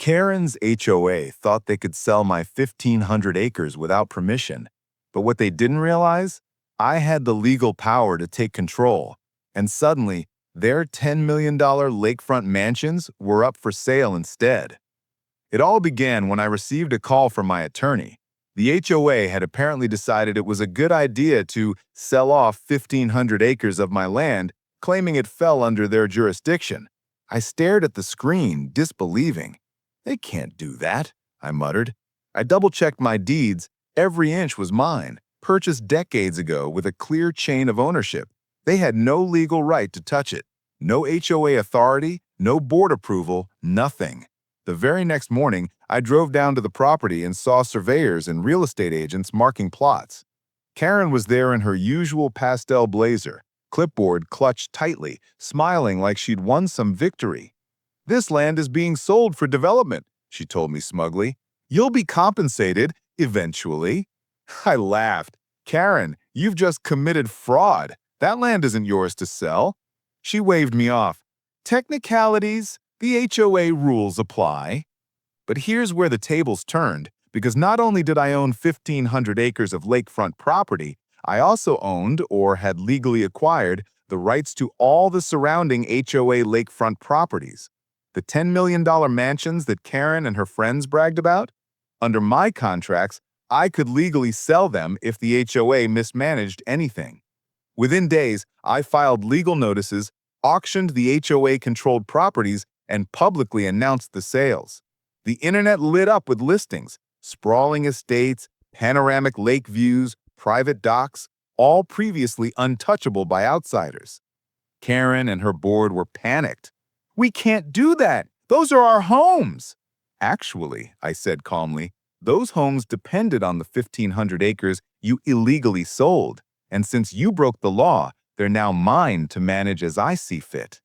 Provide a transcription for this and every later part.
Karen's HOA thought they could sell my 1,500 acres without permission, but what they didn't realize, I had the legal power to take control, and suddenly, their $10 million lakefront mansions were up for sale instead. It all began when I received a call from my attorney. The HOA had apparently decided it was a good idea to sell off 1,500 acres of my land, claiming it fell under their jurisdiction. I stared at the screen, disbelieving. They can't do that, I muttered. I double-checked my deeds. Every inch was mine, purchased decades ago with a clear chain of ownership. They had no legal right to touch it. No HOA authority, no board approval, nothing. The very next morning, I drove down to the property and saw surveyors and real estate agents marking plots. Karen was there in her usual pastel blazer, clipboard clutched tightly, smiling like she'd won some victory. "This land is being sold for development," she told me smugly. "You'll be compensated, eventually." I laughed. "Karen, you've just committed fraud. That land isn't yours to sell." She waved me off. "Technicalities, the HOA rules apply." But here's where the tables turned, because not only did I own 1,500 acres of lakefront property, I also owned, or had legally acquired, the rights to all the surrounding HOA lakefront properties. The $10 million mansions that Karen and her friends bragged about? Under my contracts, I could legally sell them if the HOA mismanaged anything. Within days, I filed legal notices, auctioned the HOA-controlled properties, and publicly announced the sales. The internet lit up with listings, sprawling estates, panoramic lake views, private docks, all previously untouchable by outsiders. Karen and her board were panicked. "We can't do that. Those are our homes." "Actually," I said calmly, "those homes depended on the 1,500 acres you illegally sold, and since you broke the law, they're now mine to manage as I see fit."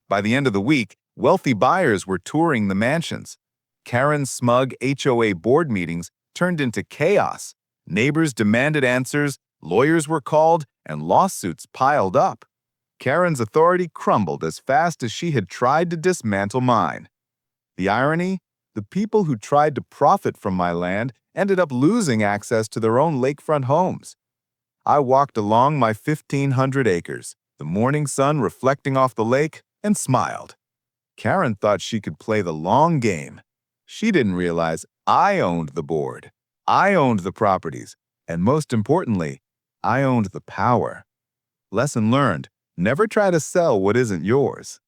By the end of the week, wealthy buyers were touring the mansions. Karen's smug HOA board meetings turned into chaos. Neighbors demanded answers, lawyers were called, and lawsuits piled up. Karen's authority crumbled as fast as she had tried to dismantle mine. The irony? The people who tried to profit from my land ended up losing access to their own lakefront homes. I walked along my 1,500 acres, the morning sun reflecting off the lake, and smiled. Karen thought she could play the long game. She didn't realize I owned the board, I owned the properties, and most importantly, I owned the power. Lesson learned: never try to sell what isn't yours.